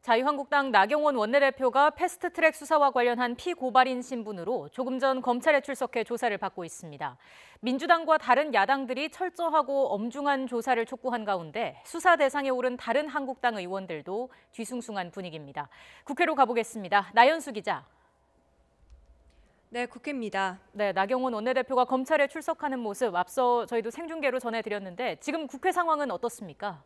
자유한국당 나경원 원내대표가 패스트트랙 수사와 관련한 피고발인 신분으로 조금 전 검찰에 출석해 조사를 받고 있습니다. 민주당과 다른 야당들이 철저하고 엄중한 조사를 촉구한 가운데 수사 대상에 오른 다른 한국당 의원들도 뒤숭숭한 분위기입니다. 국회로 가보겠습니다. 나연수 기자. 네, 국회입니다. 네, 나경원 원내대표가 검찰에 출석하는 모습 앞서 저희도 생중계로 전해드렸는데 지금 국회 상황은 어떻습니까?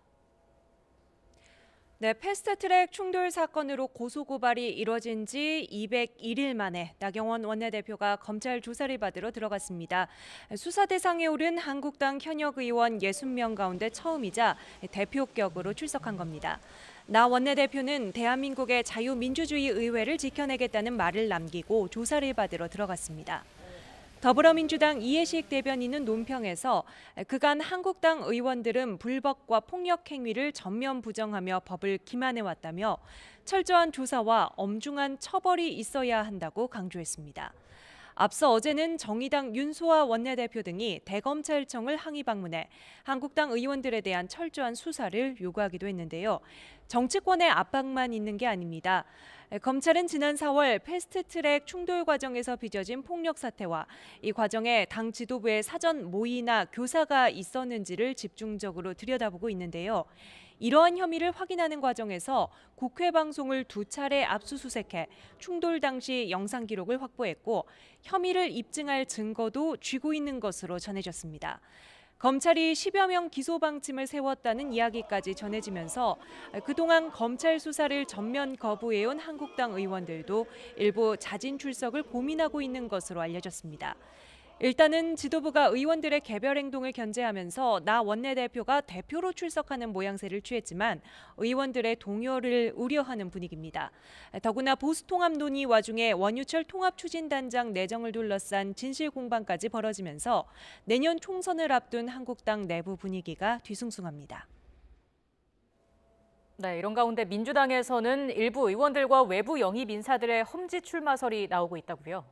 네, 패스트트랙 충돌 사건으로 고소고발이 이뤄진 지 201일 만에 나경원 원내대표가 검찰 조사를 받으러 들어갔습니다. 수사 대상에 오른 한국당 현역 의원 60명 가운데 처음이자 대표격으로 출석한 겁니다. 나 원내대표는 대한민국의 자유민주주의 의회를 지켜내겠다는 말을 남기고 조사를 받으러 들어갔습니다. 더불어민주당 이해식 대변인은 논평에서 그간 한국당 의원들은 불법과 폭력 행위를 전면 부정하며 법을 기만해왔다며 철저한 조사와 엄중한 처벌이 있어야 한다고 강조했습니다. 앞서 어제는 정의당 윤소아 원내대표 등이 대검찰청을 항의 방문해 한국당 의원들에 대한 철저한 수사를 요구하기도 했는데요. 정치권의 압박만 있는 게 아닙니다. 검찰은 지난 4월 패스트트랙 충돌 과정에서 빚어진 폭력 사태와 이 과정에 당 지도부의 사전 모의나 교사가 있었는지를 집중적으로 들여다보고 있는데요. 이러한 혐의를 확인하는 과정에서 국회 방송을 2차례 압수수색해 충돌 당시 영상 기록을 확보했고 혐의를 입증할 증거도 쥐고 있는 것으로 전해졌습니다. 검찰이 10여 명 기소 방침을 세웠다는 이야기까지 전해지면서 그동안 검찰 수사를 전면 거부해온 한국당 의원들도 일부 자진 출석을 고민하고 있는 것으로 알려졌습니다. 일단은 지도부가 의원들의 개별 행동을 견제하면서 나 원내대표가 대표로 출석하는 모양새를 취했지만 의원들의 동요를 우려하는 분위기입니다. 더구나 보수통합 논의 와중에 원유철 통합추진단장 내정을 둘러싼 진실공방까지 벌어지면서 내년 총선을 앞둔 한국당 내부 분위기가 뒤숭숭합니다. 네, 이런 가운데 민주당에서는 일부 의원들과 외부 영입 인사들의 험지 출마설이 나오고 있다고요.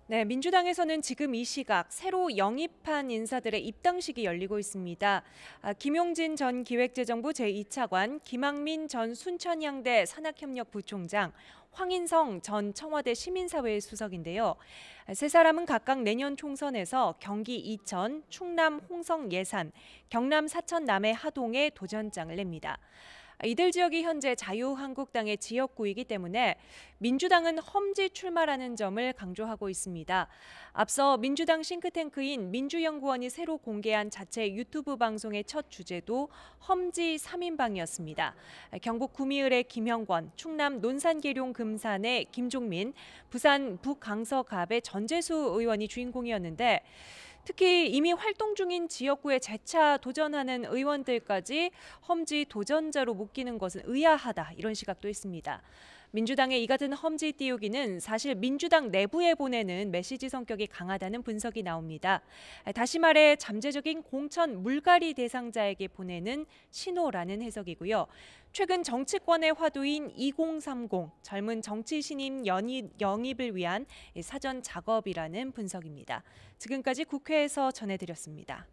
네, 민주당에서는 지금 이 시각 새로 영입한 인사들의 입당식이 열리고 있습니다. 김용진 전 기획재정부 제2차관, 김학민 전 순천향대 산학협력부총장, 황인성 전 청와대 시민사회 수석인데요. 세 사람은 각각 내년 총선에서 경기 이천, 충남 홍성 예산, 경남 사천 남해 하동에 도전장을 냅니다. 이들 지역이 현재 자유한국당의 지역구이기 때문에 민주당은 험지 출마라는 점을 강조하고 있습니다. 앞서 민주당 싱크탱크인 민주연구원이 새로 공개한 자체 유튜브 방송의 첫 주제도 험지 3인방이었습니다. 경북 구미을의 김형권, 충남 논산계룡 금산의 김종민, 부산 북강서갑의 전재수 의원이 주인공이었는데 특히 이미 활동 중인 지역구에 재차 도전하는 의원들까지 험지 도전자로 묶이는 것은 의아하다 이런 시각도 있습니다. 민주당의 이 같은 험지 띄우기는 사실 민주당 내부에 보내는 메시지 성격이 강하다는 분석이 나옵니다. 다시 말해 잠재적인 공천 물갈이 대상자에게 보내는 신호라는 해석이고요. 최근 정치권의 화두인 2030 젊은 정치 신임 영입을 위한 사전 작업이라는 분석입니다. 지금까지 국회에서 전해드렸습니다.